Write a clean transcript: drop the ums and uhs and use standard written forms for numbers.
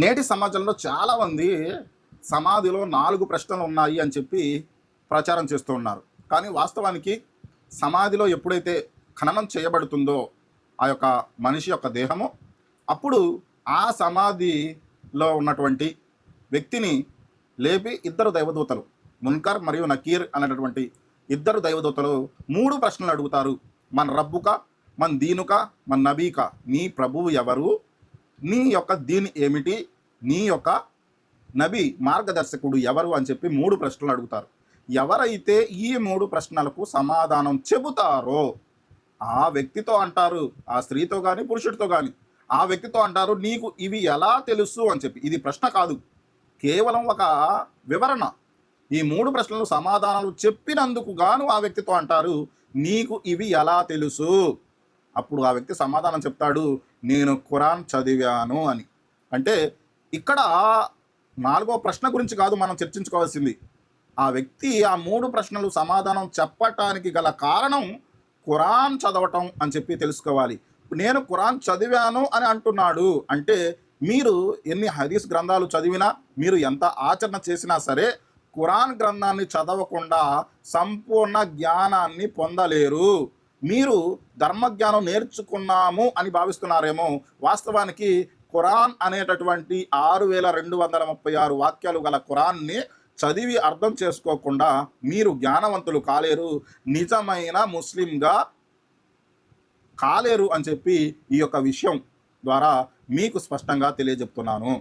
నేటి సమాజంలో చాలామంది సమాధిలో 4 ప్రశ్నలు ఉన్నాయి అని చెప్పి ప్రచారం చేస్తూ ఉన్నారు. కానీ వాస్తవానికి సమాధిలో ఎప్పుడైతే ఖననం చేయబడుతుందో ఆ యొక్క మనిషి యొక్క దేహము, అప్పుడు ఆ సమాధిలో ఉన్నటువంటి వ్యక్తిని లేపి ఇద్దరు దైవదూతలు మున్కర్ మరియు నకీర్ అనేటటువంటి ఇద్దరు దైవదూతలు 3 ప్రశ్నలు అడుగుతారు. మన రబ్బుక, మన దీనుక, మన నబీక, నీ ప్రభువు ఎవరు, నీ యొక్క దీని ఏమిటి, నీ యొక్క నబీ మార్గదర్శకుడు ఎవరు అని చెప్పి 3 ప్రశ్నలు అడుగుతారు. ఎవరైతే ఈ 3 ప్రశ్నలకు సమాధానం చెబుతారో ఆ వ్యక్తితో అంటారు, ఆ స్త్రీతో కానీ పురుషుడితో కానీ ఆ వ్యక్తితో అంటారు, నీకు ఇవి ఎలా తెలుసు అని చెప్పి. ఇది ప్రశ్న కాదు, కేవలం ఒక వివరణ. ఈ 3 ప్రశ్నలు సమాధానాలు చెప్పినందుకు గాను ఆ వ్యక్తితో అంటారు, నీకు ఇవి ఎలా తెలుసు. అప్పుడు ఆ వ్యక్తి సమాధానం చెప్తాడు, నేను ఖురాన్ చదివాను అని. అంటే ఇక్కడ 4వ ప్రశ్న గురించి కాదు మనం చర్చించుకోవాల్సింది. ఆ వ్యక్తి ఆ 3 ప్రశ్నలు సమాధానం చెప్పటానికి గల కారణం ఖురాన్ చదవటం అని చెప్పి తెలుసుకోవాలి. నేను ఖురాన్ చదివాను అని అంటున్నాడు అంటే, మీరు ఎన్ని హదీస్ గ్రంథాలు చదివినా, మీరు ఎంత ఆచరణ చేసినా సరే ఖురాన్ గ్రంథాన్ని చదవకుండా సంపూర్ణ జ్ఞానాన్ని పొందలేరు. మీరు ధర్మజ్ఞానం నేర్చుకున్నాము అని భావిస్తున్నారేమో, వాస్తవానికి ఖురాన్ అనేటటువంటి 6236 వాక్యాలు గల ఖురాన్ని చదివి అర్థం చేసుకోకుండా మీరు జ్ఞానవంతులు కాలేరు, నిజమైన ముస్లింగా కాలేరు అని చెప్పి ఈ యొక్క విషయం ద్వారా మీకు స్పష్టంగా తెలియజెప్తున్నాను.